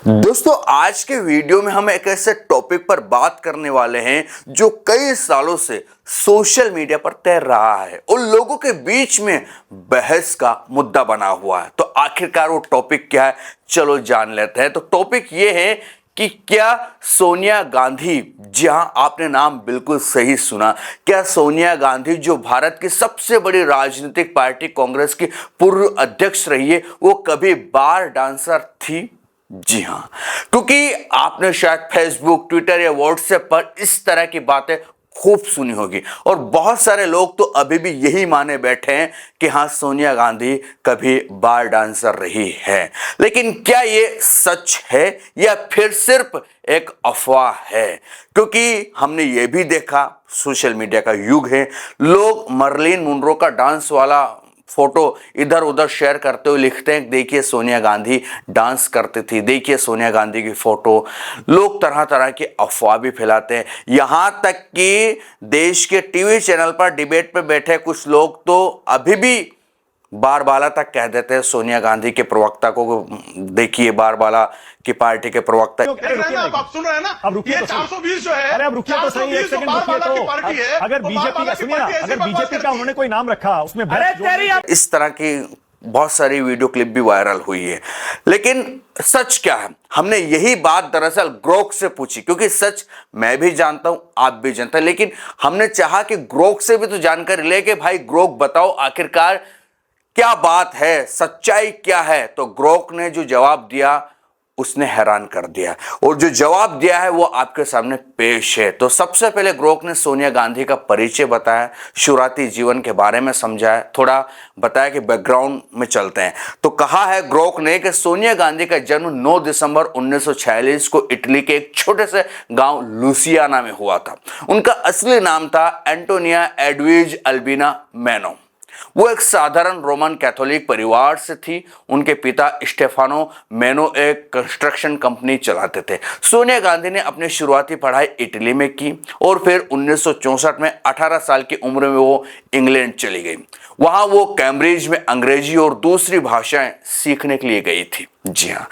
दोस्तों आज के वीडियो में हम एक ऐसे टॉपिक पर बात करने वाले हैं जो कई सालों से सोशल मीडिया पर तैर रहा है और लोगों के बीच में बहस का मुद्दा बना हुआ है। तो आखिरकार वो टॉपिक क्या है, चलो जान लेते हैं। तो टॉपिक ये है कि क्या सोनिया गांधी, जी हां आपने नाम बिल्कुल सही सुना, क्या सोनिया गांधी जो भारत की सबसे बड़ी राजनीतिक पार्टी कांग्रेस की पूर्व अध्यक्ष रही है, वो कभी बार डांसर थी? जी हां, क्योंकि आपने शायद फेसबुक, ट्विटर या व्हाट्सएप पर इस तरह की बातें खूब सुनी होगी और बहुत सारे लोग तो अभी भी यही माने बैठे हैं कि हां सोनिया गांधी कभी बार डांसर रही है। लेकिन क्या ये सच है या फिर सिर्फ एक अफवाह है? क्योंकि हमने ये भी देखा, सोशल मीडिया का युग है, लोग मर्लिन मुनरो का डांस वाला फोटो इधर उधर शेयर करते हुए लिखते हैं, देखिए सोनिया गांधी डांस करती थी, देखिए सोनिया गांधी की फोटो। लोग तरह तरह की अफवाह भी फैलाते हैं, यहां तक कि देश के टीवी चैनल पर डिबेट पे बैठे कुछ लोग तो अभी भी बारबाला तक कह देते हैं सोनिया गांधी के प्रवक्ता को, देखिए बारबाला की पार्टी के प्रवक्ता। आप सुन रहे हैं ना, अब रुकिए ये तो 420 जो है, अरे अब रुकिए तो सही, एक सेकंड रुकिए तो। अगर बीजेपी का सुनिए ना, अगर बीजेपी का उन्होंने कोई नाम रखा उसमें इस तरह की बहुत सारी वीडियो क्लिप भी वायरल हुई है। लेकिन सच क्या है, हमने यही बात दरअसल ग्रोक से पूछी, क्योंकि सच मैं भी जानता हूं, आप भी जानते हैं, लेकिन हमने चाहा कि ग्रोक से भी तो जानकारी ले कि भाई ग्रोक बताओ आखिरकार क्या बात है, सच्चाई क्या है। तो ग्रोक ने जो जवाब दिया उसने हैरान कर दिया और जो जवाब दिया है वो आपके सामने पेश है। तो सबसे पहले ग्रोक ने सोनिया गांधी का परिचय बताया, शुरुआती जीवन के बारे में समझाया, थोड़ा बताया कि बैकग्राउंड में चलते हैं। तो कहा है ग्रोक ने कि सोनिया गांधी का जन्म 9 दिसंबर 1946 को इटली के एक छोटे से गांव लुसियाना में हुआ था। उनका असली नाम था एंटोनिया एडविज अल्बिना मैनो। वो एक साधारण रोमन कैथोलिक परिवार से थी। उनके पिता स्टेफानो मैनो एक कंस्ट्रक्शन कंपनी चलाते थे। सोनिया गांधी ने अपनी शुरुआती पढ़ाई इटली में की और फिर 1964 में 18 साल की उम्र में वो इंग्लैंड चली गई। वहां वो कैम्ब्रिज में अंग्रेजी और दूसरी भाषाएं सीखने के लिए गई थी। जी हाँ,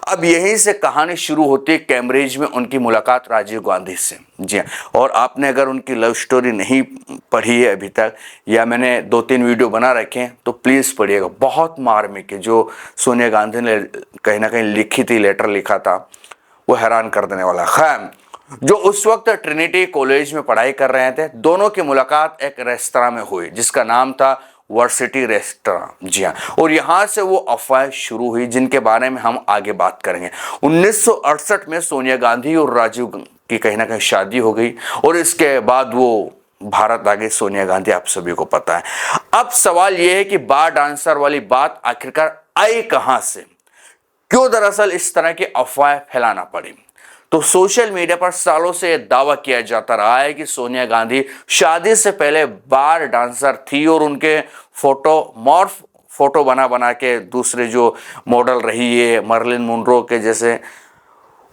अब यहीं से कहानी शुरू होती है, कैम्ब्रिज में उनकी मुलाकात राजीव गांधी से। जी हाँ, और आपने अगर उनकी लव स्टोरी नहीं पढ़ी है अभी तक, या मैंने 2-3 वीडियो बना रखे हैं, तो प्लीज़ पढ़िएगा। बहुत मार्मिक है, जो सोनिया गांधी ने कहीं ना कहीं लिखी थी, लेटर लिखा था, वो हैरान कर देने वाला। खैर, जो उस वक्त ट्रिनिटी कॉलेज में पढ़ाई कर रहे थे, दोनों की मुलाकात एक रेस्तरां में हुई जिसका नाम था वर्सिटी रेस्टोरेंट। जी हाँ, और यहां से वो अफवाह शुरू हुई जिनके बारे में हम आगे बात करेंगे। 1968 में सोनिया गांधी और राजीव की कहीं ना कहीं शादी हो गई और इसके बाद वो भारत आ गई सोनिया गांधी, आप सभी को पता है। अब सवाल यह है कि बार डांसर वाली बात आखिरकार आई कहां से, क्यों दरअसल इस तरह की अफवाह फैलाना पड़ी? तो सोशल मीडिया पर सालों से यह दावा किया जाता रहा है कि सोनिया गांधी शादी से पहले बार डांसर थी और उनके फोटो बना बना के दूसरे जो मॉडल रही है मर्लिन मुनरो के जैसे,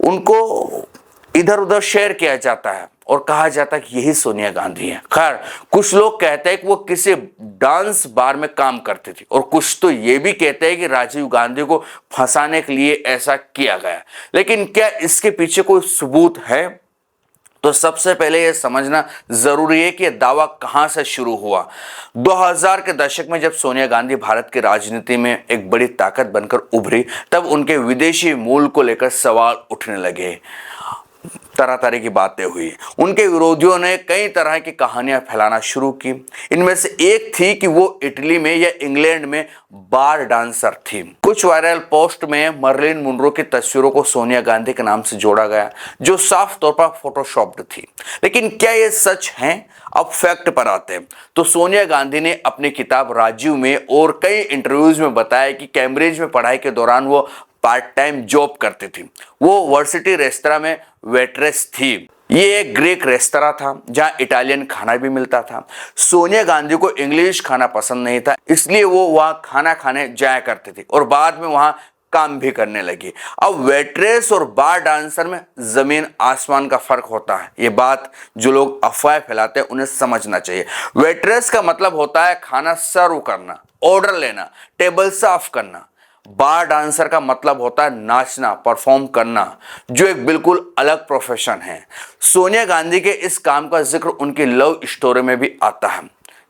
उनको इधर उधर शेयर किया जाता है और कहा जाता है कि यही सोनिया गांधी है। खैर, कुछ लोग कहते हैं कि वो किसी डांस बार में काम करती थी और कुछ तो ये भी कहते हैं कि राजीव गांधी को फंसाने के लिए ऐसा किया गया। लेकिन क्या इसके पीछे कोई सबूत है? तो सबसे पहले यह समझना जरूरी है कि यह दावा कहां से शुरू हुआ। 2000 के दशक में जब सोनिया गांधी भारत की राजनीति में एक बड़ी ताकत बनकर उभरी, तब उनके विदेशी मूल को लेकर सवाल उठने लगे, तरह तरह की बातें हुई। उनके विरोधियों ने कई तरह की कहानियां फैलाना शुरू की। इनमें से एक थी कि वो इटली में या इंग्लैंड में बार डांसर थी। कुछ वायरल पोस्ट में मर्लिन मुनरो की तस्वीरों को सोनिया गांधी के नाम से जोड़ा गया, जो साफ तौर पर फोटोशॉप्ड थी। लेकिन क्या ये सच है? अब फैक्ट पर आते हैं। तो सोनिया गांधी ने अपनी किताब राजीव में और कई इंटरव्यूज में बताया कि कैम्ब्रिज में पढ़ाई के दौरान वो पार्ट टाइम जॉब करती थी। वो वर्सिटी रेस्तरां में वेट्रेस थी। ये एक ग्रीक रेस्तरां था जहां इटालियन खाना भी मिलता था। सोनिया गांधी को इंग्लिश खाना पसंद नहीं था, इसलिए वो वहां खाना खाने जाया करती थी और बाद में वहां काम भी करने लगी। अब वेट्रेस और बार डांसर में जमीन आसमान का फर्क होता है। ये बात जो लोग अफवाह फैलाते हैं उन्हें समझना चाहिए। वेट्रेस का मतलब होता है खाना सर्व करना, ऑर्डर लेना, टेबल साफ करना। बार डांसर का मतलब होता है नाचना, परफॉर्म करना, जो एक बिल्कुल अलग प्रोफेशन है। सोनिया गांधी के इस काम का जिक्र उनकी लव स्टोरी में भी आता है,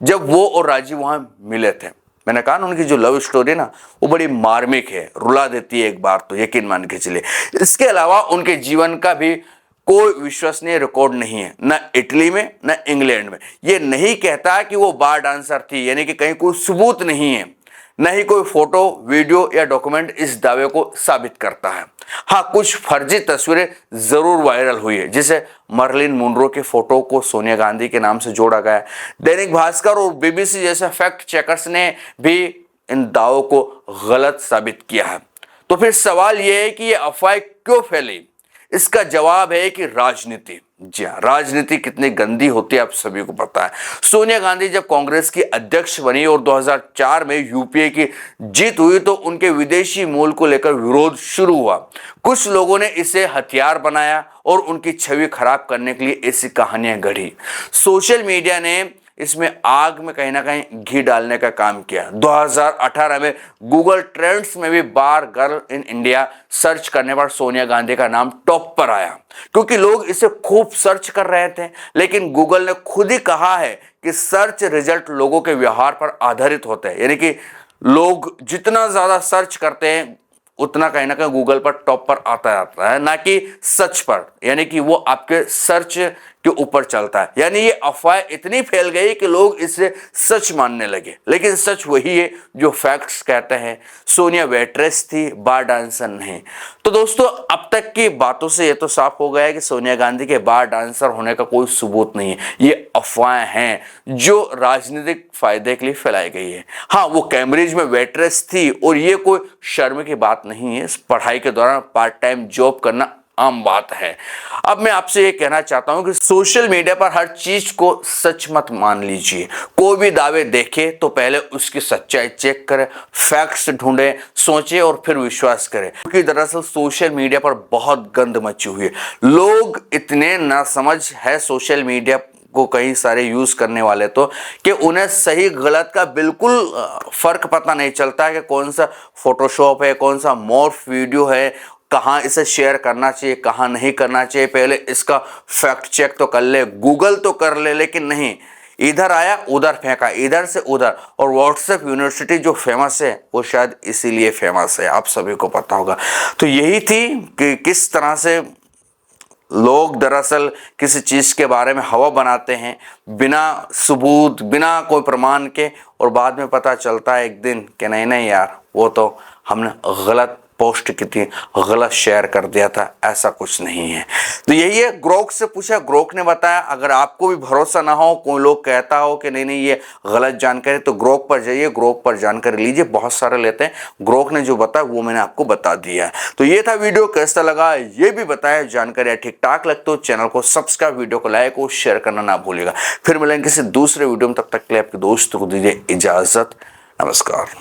जब वो और राजीव वहां मिले थे। मैंने कहा ना, उनकी जो लव स्टोरी ना वो बड़ी मार्मिक है, रुला देती है एक बार तो, यकीन मान के चलिए। इसके अलावा उनके जीवन का भी कोई विश्वसनीय रिकॉर्ड नहीं है, न इटली में न इंग्लैंड में। ये नहीं कहता कि वो बार डांसर थी, यानी कि कहीं कोई सबूत नहीं है, न ही कोई फोटो, वीडियो या डॉक्यूमेंट इस दावे को साबित करता है। हाँ, कुछ फर्जी तस्वीरें जरूर वायरल हुई है, जिसे मर्लिन मुनरो के फोटो को सोनिया गांधी के नाम से जोड़ा गया है। दैनिक भास्कर और बीबीसी जैसे फैक्ट चेकर्स ने भी इन दावों को गलत साबित किया है। तो फिर सवाल यह है कि ये अफवाहें क्यों फैली? इसका जवाब है कि राजनीति। जी हाँ, राजनीति कितनी गंदी होती है आप सभी को पता है। सोनिया गांधी जब कांग्रेस की अध्यक्ष बनी और 2004 में यूपीए की जीत हुई तो उनके विदेशी मूल को लेकर विरोध शुरू हुआ। कुछ लोगों ने इसे हथियार बनाया और उनकी छवि खराब करने के लिए ऐसी कहानियां गढ़ी। सोशल मीडिया ने इसमें आग में कहीं ना कहीं घी डालने का काम किया। 2018 में गूगल ट्रेंड्स में भी बार गर्ल इन इंडिया सर्च करने पर सोनिया गांधी का नाम टॉप पर आया, क्योंकि लोग इसे खूब सर्च कर रहे थे। लेकिन गूगल ने खुद ही कहा है कि सर्च रिजल्ट लोगों के व्यवहार पर आधारित होते हैं, यानी कि लोग जितना ज्यादा सर्च करते हैं उतना कहीं ना कहीं गूगल पर टॉप पर आता जाता है, ना कि सच पर, यानी कि वो आपके सर्च के ऊपर चलता है। यानी ये अफवाह इतनी फैल गई कि लोग इसे सच मानने लगे, लेकिन सच वही है जो फैक्ट्स कहते हैं। सोनिया वेट्रेस थी, बार डांसर नहीं। तो दोस्तों, अब तक की बातों से ये तो साफ हो गया है कि सोनिया गांधी के बार डांसर होने का कोई सबूत नहीं है। ये अफवाहें हैं जो राजनीतिक फायदे के लिए फैलाई गई है। हाँ, वो कैम्ब्रिज में वेट्रेस थी और ये कोई शर्म की बात नहीं है। पढ़ाई के दौरान पार्ट टाइम जॉब करना आम बात है। अब मैं आपसे ये कहना चाहता हूं कि सोशल मीडिया पर हर चीज को सच मत मान लीजिए। कोई भी दावे देखे तो पहले उसकी सच्चाई चेक करें, फैक्ट्स ढूंढें, सोचें और फिर विश्वास करें, क्योंकि दरअसल सोशल मीडिया पर बहुत गंद मची हुई है। लोग इतने नासमझ है सोशल मीडिया को कई सारे यूज करने वाले तो, कि उन्हें सही गलत का बिल्कुल फर्क पता नहीं चलता है कि कौन सा फोटोशॉप है, कौन सा मॉर्फ वीडियो है, कहाँ इसे शेयर करना चाहिए, कहाँ नहीं करना चाहिए। पहले इसका फैक्ट चेक तो कर ले, गूगल तो कर ले, लेकिन नहीं, इधर आया उधर फेंका, इधर से उधर। और व्हाट्सएप यूनिवर्सिटी जो फेमस है वो शायद इसीलिए फेमस है, आप सभी को पता होगा। तो यही थी कि किस तरह से लोग दरअसल किसी चीज के बारे में हवा बनाते हैं बिना सबूत, बिना कोई प्रमाण के, और बाद में पता चलता है एक दिन कि नहीं नहीं यार, वो तो हमने गलत पोस्ट की थी, गलत शेयर कर दिया था, ऐसा कुछ नहीं है। तो यही है, ग्रोक से पूछा, ग्रोक ने बताया। अगर आपको भी भरोसा ना हो, कोई लोग कहता हो कि नहीं नहीं ये गलत जानकारी, तो ग्रोक पर जाइए, ग्रोक पर जानकारी लीजिए, बहुत सारे लेते हैं। ग्रोक ने जो बताया वो मैंने आपको बता दिया है। तो ये था वीडियो, कैसा लगा ये भी बताया। जानकारी ठीक ठाक लगते हो चैनल को सब्सक्राइब, वीडियो को लाइक और शेयर करना ना भूलिएगा। फिर मिलेंगे किसी दूसरे वीडियो में, तब तक के लिए आपके दोस्तों को दीजिए इजाजत। नमस्कार।